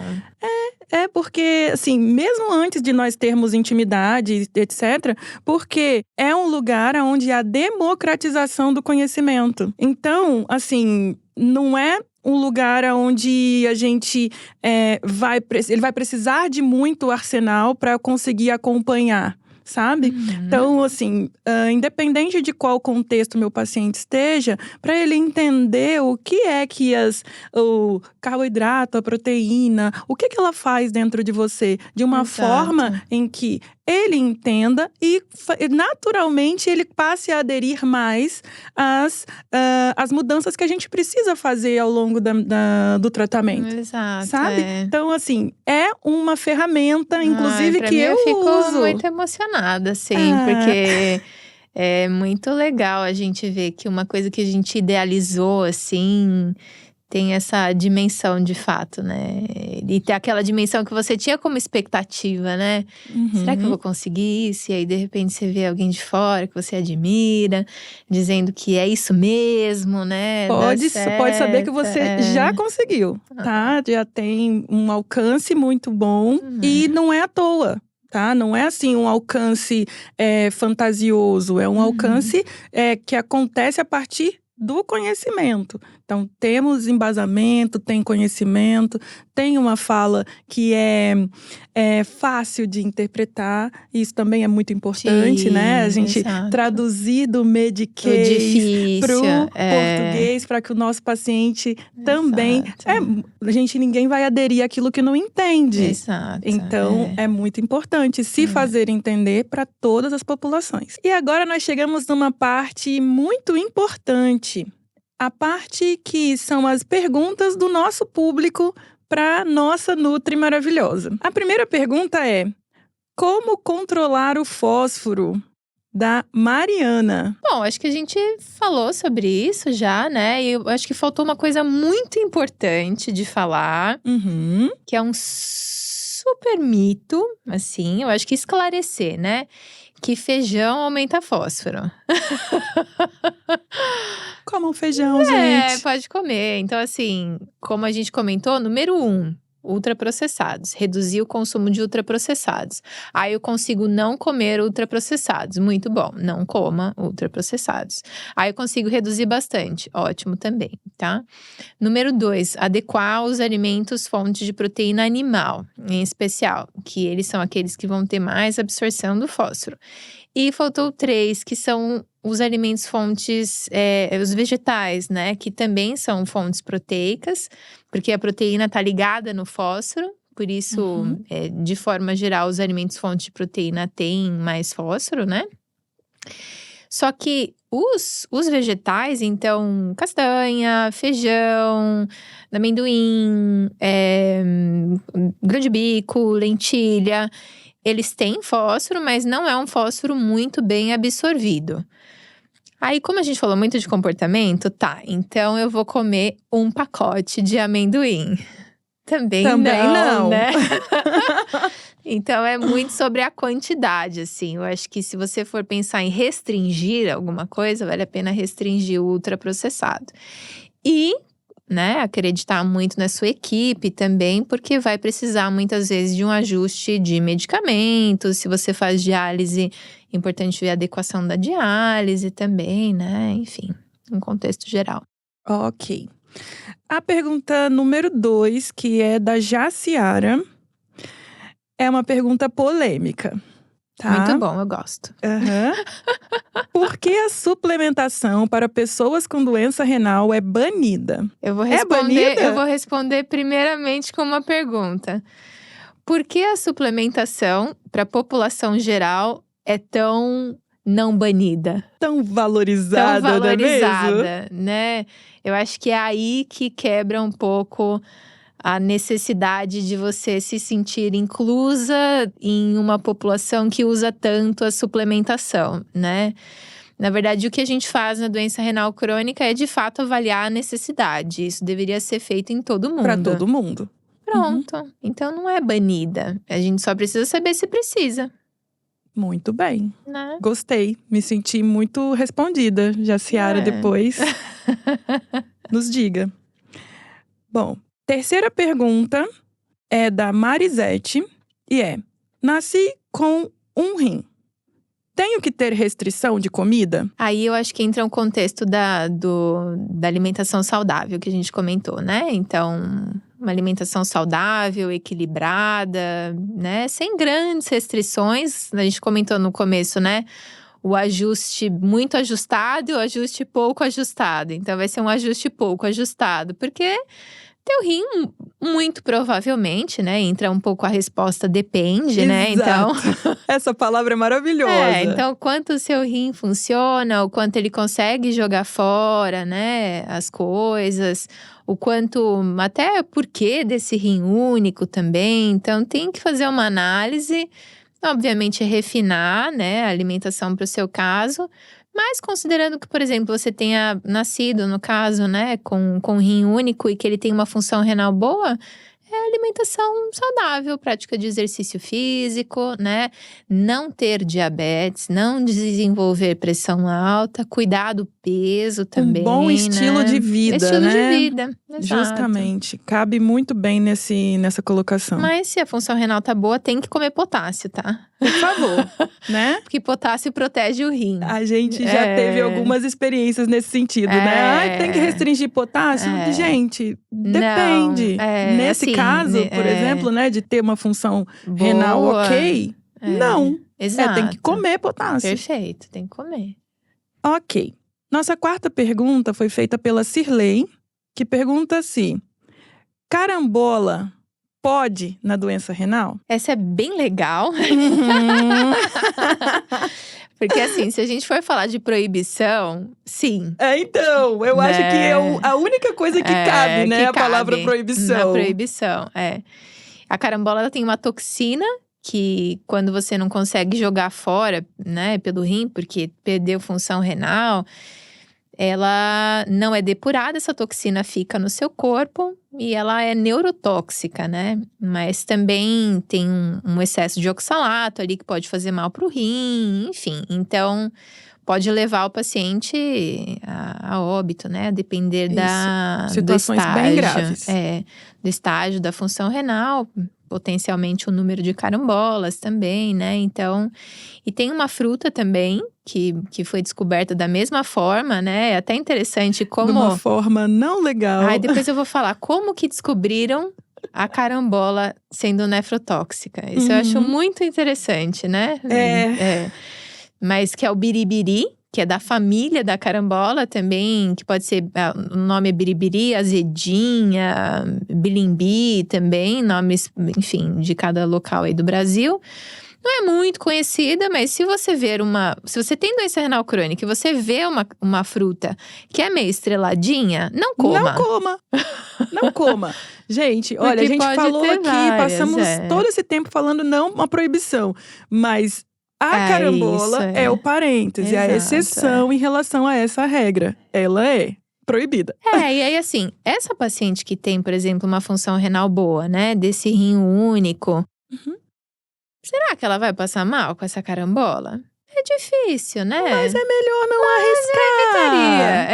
É porque, assim, mesmo antes de nós termos intimidade, etc., porque é um lugar onde há democratização do conhecimento. Então, assim, não é um lugar onde a gente ele vai precisar de muito arsenal para conseguir acompanhar, sabe? Então, assim, independente de qual contexto meu paciente esteja, para ele entender o que é que o carboidrato, a proteína, o que ela faz dentro de você, de uma forma em que ele entenda e naturalmente ele passe a aderir mais às mudanças que a gente precisa fazer ao longo do tratamento. Exato. Sabe? Então, assim, é uma ferramenta, inclusive, que eu fico uso. muito emocionada, assim, porque é muito legal a gente ver que uma coisa que a gente idealizou, assim, tem essa dimensão de fato, né? E tem aquela dimensão que você tinha como expectativa, né? Será que eu vou conseguir isso? E aí, de repente, você vê alguém de fora que você admira, dizendo que é isso mesmo, né? Pode saber que você já conseguiu, tá? Já tem um alcance muito bom e não é à toa. Tá? Não é assim um alcance fantasioso, é um alcance que acontece a partir do conhecimento. Então, temos embasamento, tem conhecimento, tem uma fala que é fácil de interpretar. Isso também é muito importante, né? A gente traduzir do mediquês para o português, para que o nosso paciente também… ninguém vai aderir àquilo que não entende. Então, é muito importante se fazer entender para todas as populações. E agora nós chegamos numa parte muito importante. A parte que são as perguntas do nosso público para nossa Nutri maravilhosa. A primeira pergunta é: como controlar o fósforo? Da Mariana. Bom, acho que a gente falou sobre isso já, né? E eu acho que faltou uma coisa muito importante de falar, que é um super mito, assim, eu acho que esclarecer, né? Que feijão aumenta fósforo. Coma um feijão, gente. Pode comer. Então, assim, como a gente comentou, número 1, ultraprocessados. Reduzir o consumo de ultraprocessados. Aí eu consigo não comer ultraprocessados. Muito bom. Não coma ultraprocessados. Aí eu consigo reduzir bastante. Ótimo também, tá? Número 2, adequar os alimentos fontes de proteína animal, em especial, que eles são aqueles que vão ter mais absorção do fósforo. E faltou 3, que são os alimentos fontes, os vegetais, né? Que também são fontes proteicas, porque a proteína está ligada no fósforo. Por isso, de forma geral, os alimentos fontes de proteína têm mais fósforo, né? Só que os vegetais, então, castanha, feijão, amendoim, grão de bico, lentilha… Eles têm fósforo, mas não é um fósforo muito bem absorvido. Aí, como a gente falou muito de comportamento, então eu vou comer um pacote de amendoim, Também não, né? Então, é muito sobre a quantidade, assim. Eu acho que se você for pensar em restringir alguma coisa, vale a pena restringir o ultraprocessado. E, né, acreditar muito na sua equipe também, porque vai precisar muitas vezes de um ajuste de medicamentos. Se você faz diálise, é importante ver a adequação da diálise também, né? Enfim, um contexto geral. Ok. A pergunta número 2, que é da Jaciara, é uma pergunta polêmica, tá? Muito bom, eu gosto. Aham. Por que a suplementação para pessoas com doença renal é banida? Eu vou banida? responder primeiramente com uma pergunta. Por que a suplementação para a população geral é tão não banida? Tão valorizada, Tão não é mesmo? valorizada, né? Eu acho que é aí que quebra um pouco a necessidade de você se sentir inclusa em uma população que usa tanto a suplementação, né? Na verdade, o que a gente faz na doença renal crônica é, de fato, avaliar a necessidade. Isso deveria ser feito em todo mundo. Para todo mundo. Pronto. Então, não é banida. A gente só precisa saber se precisa, Muito bem. né? Gostei. Me senti muito respondida. Jaciara, depois nos diga. Bom, terceira pergunta é da Marisete e é: nasci com um rim. Tenho que ter restrição de comida? Aí eu acho que entra um contexto da alimentação saudável que a gente comentou, né? Então, uma alimentação saudável, equilibrada, né? Sem grandes restrições. A gente comentou no começo, né? O ajuste muito ajustado e o ajuste pouco ajustado. Então, vai ser um ajuste pouco ajustado. Porque teu rim, muito provavelmente, né? Entra um pouco a resposta depende, né? Então, essa palavra é maravilhosa. então, quanto o seu rim funciona, o quanto ele consegue jogar fora, né? As coisas, o quanto, até o porquê desse rim único também. Então, tem que fazer uma análise, obviamente refinar, né? A alimentação para o seu caso. Mas considerando que, por exemplo, você tenha nascido, no caso, né, com rim único e que ele tem uma função renal boa, é alimentação saudável, prática de exercício físico, né? Não ter diabetes, não desenvolver pressão alta, cuidar do peso também, um bom estilo né? de vida, Estilo né? de vida, exato. Justamente. Cabe muito bem nessa colocação. Mas se a função renal tá boa, tem que comer potássio, tá? Por favor, né? Porque potássio protege o rim. A gente já teve algumas experiências nesse sentido, né? Ai, tem que restringir potássio? Gente, depende. Nesse assim, caso, por exemplo, né, de ter uma função renal ok, não. Exato. Tem que comer potássio. Perfeito, tem que comer. Ok. Nossa quarta pergunta foi feita pela Cirlei, que pergunta se carambola pode na doença renal? Essa é bem legal. Porque assim, se a gente for falar de proibição, sim. Então, eu acho que é a única coisa que cabe, né? A palavra proibição. Na proibição, A carambola ela tem uma toxina que quando você não consegue jogar fora, né, pelo rim, porque perdeu função renal, ela não é depurada, essa toxina fica no seu corpo e ela é neurotóxica, né? Mas também tem um excesso de oxalato ali que pode fazer mal pro rim, enfim. Então, pode levar o paciente a óbito, né? A depender situações do estágio, bem graves. Do estágio da função renal, potencialmente o número de carambolas também, né? Então, e tem uma fruta também que foi descoberta da mesma forma, né? É até interessante como… De uma forma não legal. Depois eu vou falar como que descobriram a carambola sendo nefrotóxica. Isso eu acho muito interessante, né? Mas que é o biribiri, que é da família da carambola também, que pode ser, o nome é biribiri, azedinha, bilimbi também, nomes, enfim, de cada local aí do Brasil. Não é muito conhecida, mas se você se você tem doença renal crônica e você vê uma fruta que é meio estreladinha, não coma. Não coma. Gente, olha, a gente falou aqui, passamos todo esse tempo falando não uma proibição, mas a carambola é o parêntese, a exceção em relação a essa regra. Ela é proibida. E aí assim, essa paciente que tem, por exemplo, uma função renal boa, né? Desse rim único. Será que ela vai passar mal com essa carambola? É difícil, né? Mas é melhor não arriscar.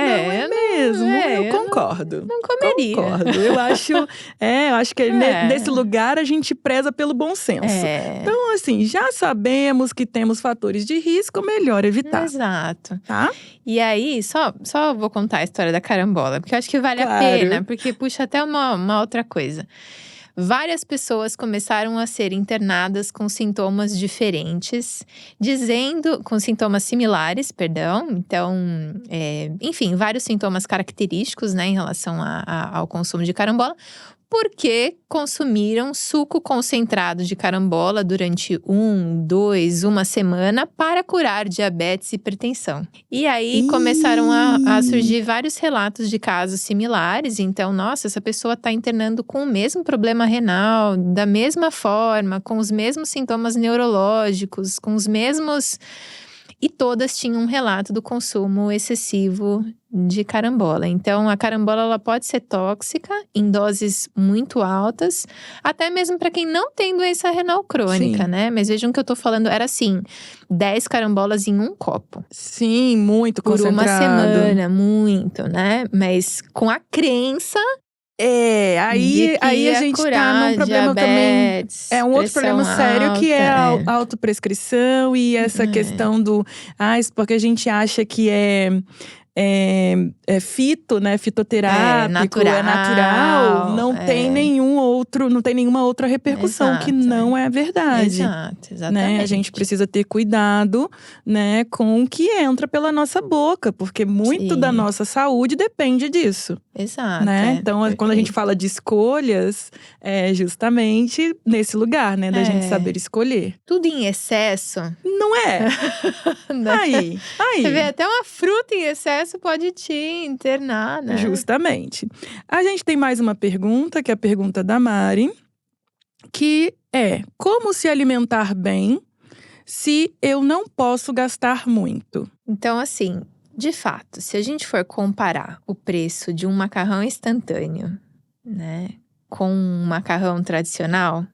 Não é mesmo? Eu concordo. Não comeria. Concordo. Eu acho que nesse lugar a gente preza pelo bom senso. Então, assim, já sabemos que temos fatores de risco, melhor evitar. Exato. Tá? E aí, só vou contar a história da carambola, porque eu acho que vale a pena, porque puxa até uma outra coisa. Várias pessoas começaram a ser internadas com sintomas diferentes, com sintomas similares, perdão. Então, enfim, vários sintomas característicos, né, em relação ao consumo de carambola, porque consumiram suco concentrado de carambola durante uma semana para curar diabetes e hipertensão. E aí começaram a surgir vários relatos de casos similares. Então, nossa, essa pessoa está internando com o mesmo problema renal, da mesma forma, com os mesmos sintomas neurológicos, com os mesmos… E todas tinham um relato do consumo excessivo de carambola. Então, a carambola ela pode ser tóxica em doses muito altas, até mesmo para quem não tem doença renal crônica, né? Mas vejam que eu tô falando, era assim, 10 carambolas em um copo. Sim, muito concentrado. Por uma semana, muito, né? Mas com a crença… aí a gente tá num problema diabetes, também. É um outro problema sério que é a autoprescrição e essa questão do… porque a gente acha que é fito, né? Fitoterápico, é natural. Não tem nenhuma outra repercussão, que não é verdade. Exato, exatamente. Né? A gente precisa ter cuidado, né, com o que entra pela nossa boca, porque muito da nossa saúde depende disso. Exato. Né? Então, quando a gente fala de escolhas, é justamente nesse lugar, né? Da gente saber escolher. Tudo em excesso. Não é? Aí. Você vê, até uma fruta em excesso pode te internar, né? Justamente. A gente tem mais uma pergunta, que é a pergunta da Mari, que é: como se alimentar bem se eu não posso gastar muito? Então, assim, de fato, se a gente for comparar o preço de um macarrão instantâneo, né, com um macarrão tradicional,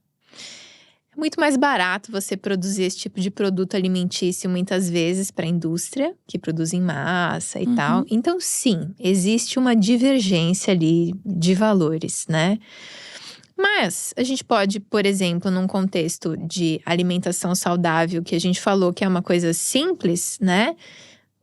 é muito mais barato você produzir esse tipo de produto alimentício muitas vezes para a indústria, que produz em massa e tal. Então, sim, existe uma divergência ali de valores, né? Mas a gente pode, por exemplo, num contexto de alimentação saudável, que a gente falou que é uma coisa simples, né?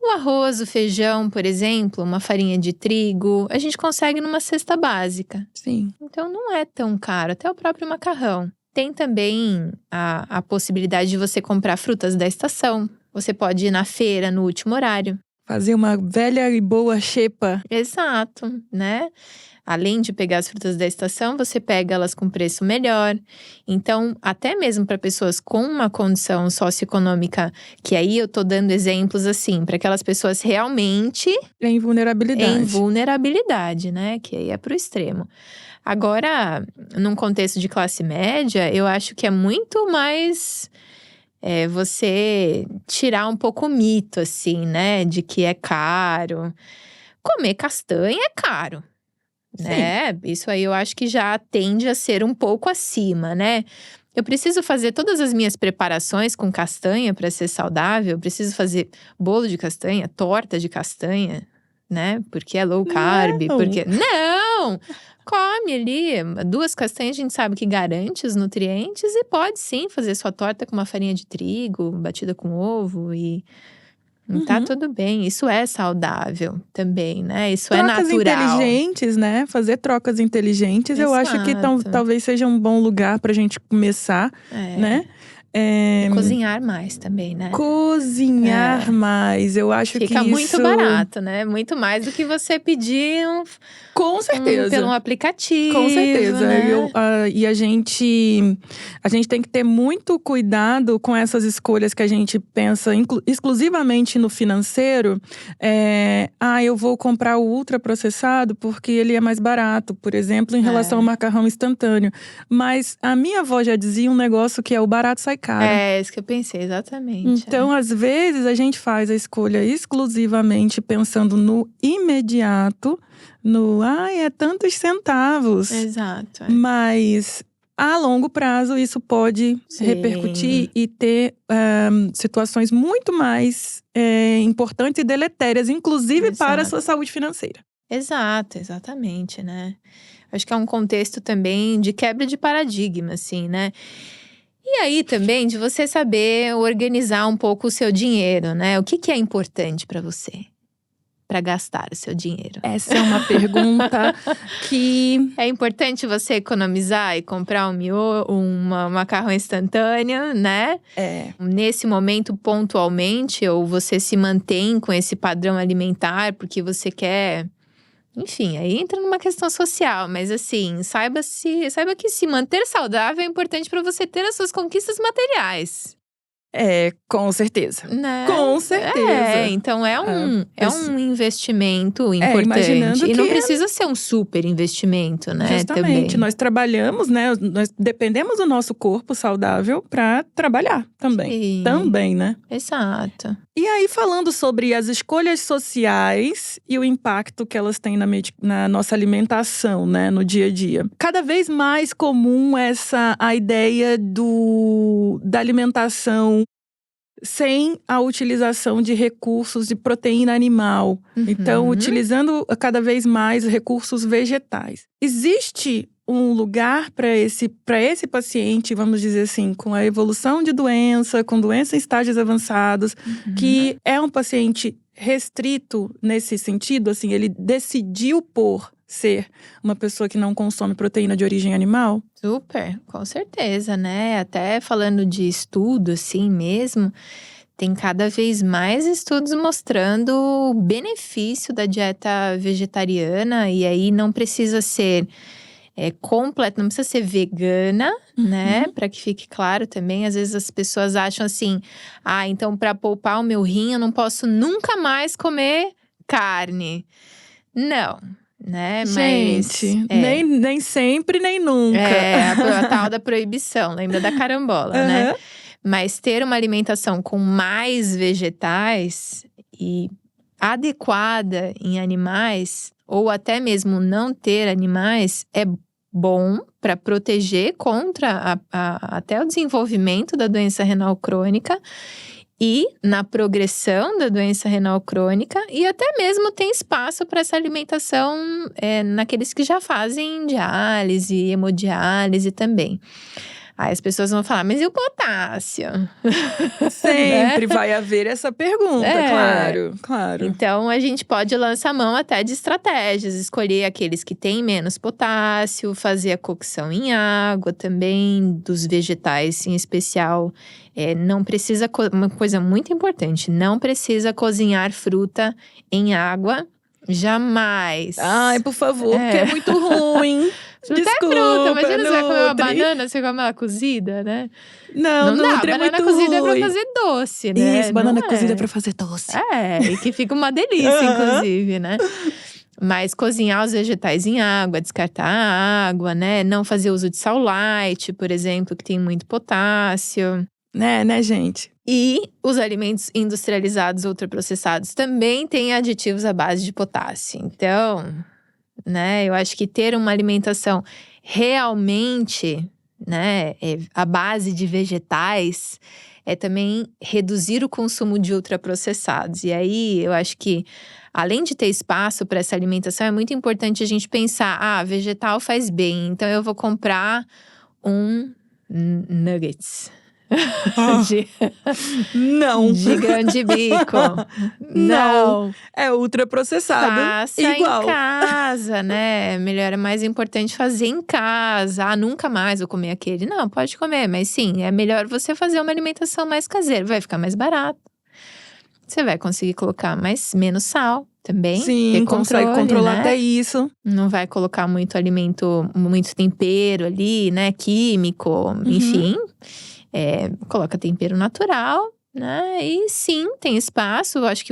O arroz, o feijão, por exemplo, uma farinha de trigo, a gente consegue numa cesta básica. Sim. Então não é tão caro, até o próprio macarrão. Tem também a possibilidade de você comprar frutas da estação. Você pode ir na feira no último horário. Fazer uma velha e boa xepa. Exato, né? Além de pegar as frutas da estação, você pega elas com preço melhor. Então, até mesmo para pessoas com uma condição socioeconômica, que aí eu tô dando exemplos assim, para aquelas pessoas realmente… Em vulnerabilidade. Em vulnerabilidade, né? Que aí é pro extremo. Agora, num contexto de classe média, eu acho que é muito mais… você tirar um pouco o mito, assim, né? De que é caro. Comer castanha é caro. Né? Isso aí eu acho que já tende a ser um pouco acima, né? Eu preciso fazer todas as minhas preparações com castanha para ser saudável. Eu preciso fazer bolo de castanha, torta de castanha, né? Porque é low carb, porque… Não! Come ali 2 castanhas, a gente sabe que garante os nutrientes e pode sim fazer sua torta com uma farinha de trigo, batida com ovo e… Tá tudo bem, isso é saudável também, né? Isso é natural. Trocas inteligentes, né? Fazer trocas inteligentes, eu acho que talvez seja um bom lugar pra gente começar, né? E cozinhar mais também, né? Cozinhar mais, eu acho que isso… Fica muito barato, né? Muito mais do que você pedir Com certeza. pelo aplicativo. Com certeza. Né? E a gente tem que ter muito cuidado com essas escolhas que a gente pensa exclusivamente no financeiro. Eu vou comprar o ultraprocessado porque ele é mais barato, por exemplo, em relação ao macarrão instantâneo. Mas a minha avó já dizia um negócio que é: o barato sai cara. É, isso que eu pensei, exatamente. Então, às vezes, a gente faz a escolha exclusivamente pensando no imediato, é tantos centavos. Exato. Mas, a longo prazo, isso pode repercutir e ter situações muito mais importantes e deletérias, inclusive para a sua saúde financeira. Exato, exatamente, né? Acho que é um contexto também de quebra de paradigma, assim, né? E aí também de você saber organizar um pouco o seu dinheiro, né? O que é importante para você? Para gastar o seu dinheiro? Essa é uma pergunta que… É importante você economizar e comprar um macarrão instantâneo, né? Nesse momento, pontualmente, ou você se mantém com esse padrão alimentar porque você quer… Enfim, aí entra numa questão social, mas assim, saiba que se manter saudável é importante para você ter as suas conquistas materiais. Com certeza. Né? Com certeza. Então é um investimento importante. Imaginando e não que precisa ser um super investimento, né? Justamente, também. Nós trabalhamos, né? Nós dependemos do nosso corpo saudável para trabalhar também. Sim. Também, né? Exato. E aí, falando sobre as escolhas sociais e o impacto que elas têm na nossa alimentação, né? No dia a dia. Cada vez mais comum a ideia da alimentação sem a utilização de recursos de proteína animal. Então, utilizando cada vez mais recursos vegetais. Existe um lugar para esse paciente, vamos dizer assim, com a evolução de doença, com doença em estágios avançados, que é um paciente restrito nesse sentido, assim, ele decidiu por ser uma pessoa que não consome proteína de origem animal? Super, com certeza, né? Até falando de estudo, assim mesmo, tem cada vez mais estudos mostrando o benefício da dieta vegetariana. E aí não precisa ser completa, não precisa ser vegana, né? Para que fique claro também. Às vezes as pessoas acham assim, então para poupar o meu rim eu não posso nunca mais comer carne. Não. Né? Gente, nem sempre, nem nunca. A tal da proibição, lembra da carambola, né? Mas ter uma alimentação com mais vegetais e adequada em animais, ou até mesmo não ter animais, é bom para proteger contra até o desenvolvimento da doença renal crônica. E na progressão da doença renal crônica, e até mesmo tem espaço para essa alimentação naqueles que já fazem diálise, hemodiálise também. Aí as pessoas vão falar, mas e o potássio? Sempre vai haver essa pergunta, claro. Então a gente pode lançar mão até de estratégias, escolher aqueles que têm menos potássio, fazer a cocção em água também, dos vegetais em especial. Não precisa, uma coisa muito importante, não precisa cozinhar fruta em água, jamais. Ai, por favor, porque é muito ruim. Fruta Desculpa, é fruta, imagina você vai comer uma Nutri. banana, você come ela cozida, né? Não dá, Nutri banana é muito cozida é ruim. pra fazer doce, né? Isso, banana Não cozida é pra fazer doce. E que fica uma delícia, inclusive, né? Mas cozinhar os vegetais em água, descartar a água, né? Não fazer uso de sal light, por exemplo, que tem muito potássio. Né, gente? E os alimentos industrializados, ultraprocessados, também têm aditivos à base de potássio. Então, né, eu acho que ter uma alimentação realmente, né, à base de vegetais, é também reduzir o consumo de ultraprocessados. E aí, eu acho que, além de ter espaço para essa alimentação, é muito importante a gente pensar, vegetal faz bem, então eu vou comprar um nuggets. Não. De grande bico. Não. É ultraprocessado. Faça igual. em casa, né? Melhor, é mais importante fazer em casa. Nunca mais vou comer aquele. Não, pode comer, mas sim, é melhor você fazer uma alimentação mais caseira. Vai ficar mais barato. Você vai conseguir colocar menos sal também. Sim, consegue controlar, né? Até isso. Não vai colocar muito alimento, muito tempero ali, né? Químico, enfim. Coloca tempero natural né? E sim, tem espaço. Eu acho que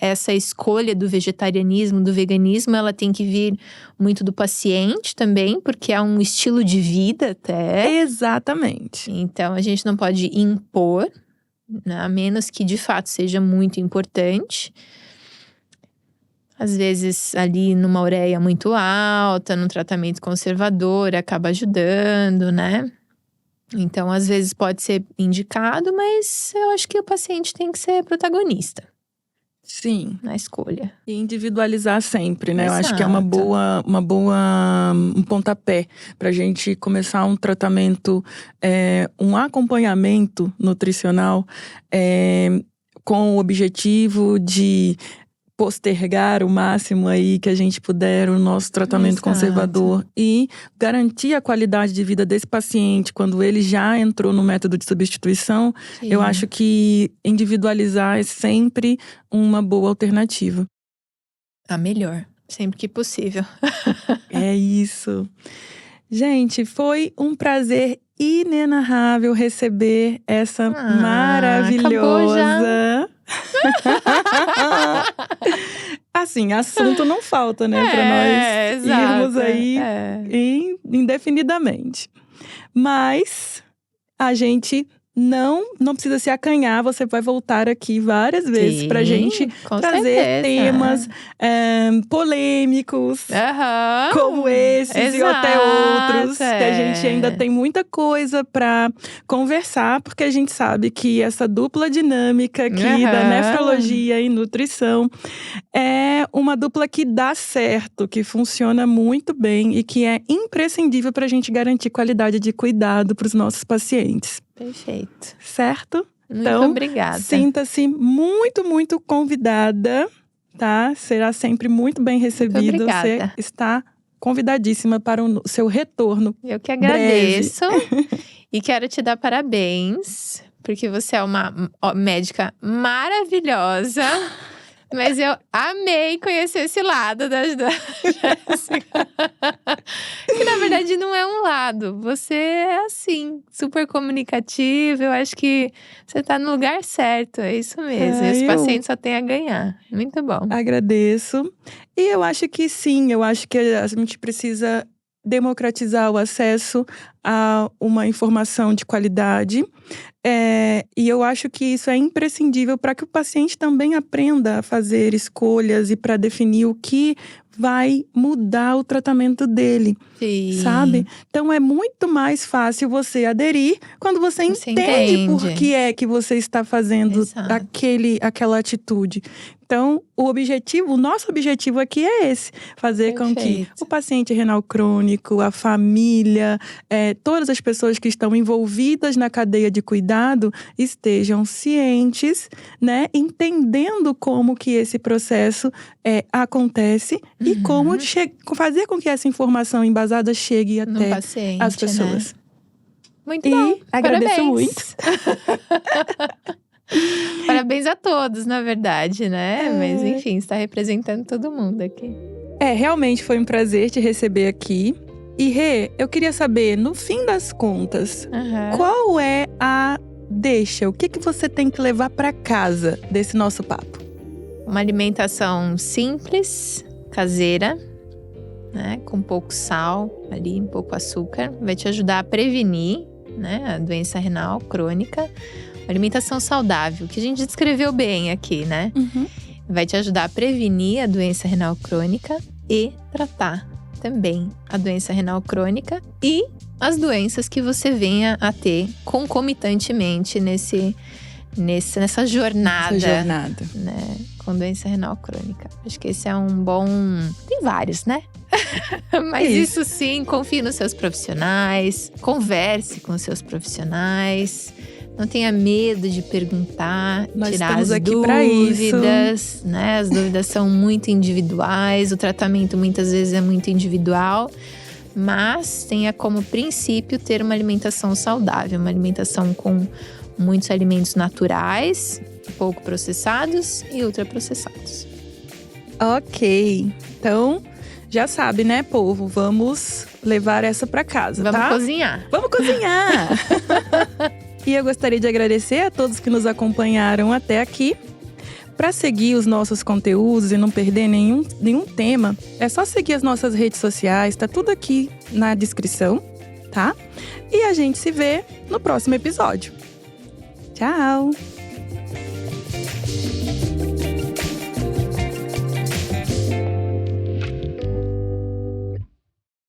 essa escolha do vegetarianismo, do veganismo, ela tem que vir muito do paciente também, porque é um estilo de vida até. Exatamente. Então, a gente não pode impor, né? A menos que de fato seja muito importante. Às vezes, ali numa ureia muito alta, num tratamento conservador, acaba ajudando, né? Então, às vezes pode ser indicado, mas eu acho que o paciente tem que ser protagonista Sim. na escolha. E individualizar sempre, né? Exato. Eu acho que é um pontapé pra gente começar um tratamento, um acompanhamento nutricional com o objetivo de postergar o máximo aí que a gente puder o nosso tratamento conservador e garantir a qualidade de vida desse paciente quando ele já entrou no método de substituição. Sim. Eu acho que individualizar é sempre uma boa alternativa. A melhor, sempre que possível. É isso. Gente, foi um prazer inenarrável receber essa maravilhosa… Assim, assunto não falta, né? Pra nós irmos aí indefinidamente. Mas a gente não precisa se acanhar. Você vai voltar aqui várias vezes pra gente trazer temas polêmicos, como esses e até outros. Que a gente ainda tem muita coisa pra conversar, porque a gente sabe que essa dupla dinâmica aqui da nefrologia e nutrição é uma dupla que dá certo, que funciona muito bem e que é imprescindível pra gente garantir qualidade de cuidado pros nossos pacientes. Perfeito. Certo? Muito então, obrigada. Sinta-se muito, muito convidada, tá? Será sempre muito bem recebido. Você está convidadíssima para o seu retorno. Eu que agradeço. E quero te dar parabéns, porque você é uma médica maravilhosa. Mas eu amei conhecer esse lado da Jéssica. Que na verdade não é um lado. Você é assim, super comunicativa. Eu acho que você tá no lugar certo. É isso mesmo. Esse paciente só tem a ganhar. Muito bom. Agradeço. E eu acho que sim, eu acho que a gente precisa democratizar o acesso a uma informação de qualidade. E eu acho que isso é imprescindível para que o paciente também aprenda a fazer escolhas e para definir o que vai mudar o tratamento dele, sabe? Então é muito mais fácil você aderir quando você entende por que é que você está fazendo aquela atitude. Então, o nosso objetivo aqui é esse: fazer com que o paciente renal crônico, a família, todas as pessoas que estão envolvidas na cadeia de cuidado estejam cientes, né? Entendendo como que esse processo acontece e como fazer com que essa informação embasada chegue até as pessoas. Né? Muito bom. Agradeço Parabéns. muito. Parabéns a todos, na verdade, né? Mas enfim, está representando todo mundo aqui. Realmente foi um prazer te receber aqui. E Rê, eu queria saber, no fim das contas, qual é a deixa? O que você tem que levar para casa desse nosso papo? Uma alimentação simples, caseira, né? Com pouco sal ali, um pouco açúcar. Vai te ajudar a prevenir, né, a doença renal crônica. Alimentação saudável, que a gente descreveu bem aqui, né? Vai te ajudar a prevenir a doença renal crônica e tratar também a doença renal crônica e as doenças que você venha a ter concomitantemente nessa jornada. Né, com doença renal crônica. Acho que esse é um bom… Tem vários, né? Mas isso sim, confie nos seus profissionais, converse com os seus profissionais. Não tenha medo de perguntar, tirar as dúvidas, né? As dúvidas são muito individuais, o tratamento muitas vezes é muito individual, mas tenha como princípio ter uma alimentação saudável, uma alimentação com muitos alimentos naturais, pouco processados e ultraprocessados. Ok, então já sabe, né, povo? Vamos levar essa para casa, Vamos cozinhar. Vamos cozinhar! E eu gostaria de agradecer a todos que nos acompanharam até aqui. Para seguir os nossos conteúdos e não perder nenhum tema, é só seguir as nossas redes sociais, tá tudo aqui na descrição, tá? E a gente se vê no próximo episódio. Tchau!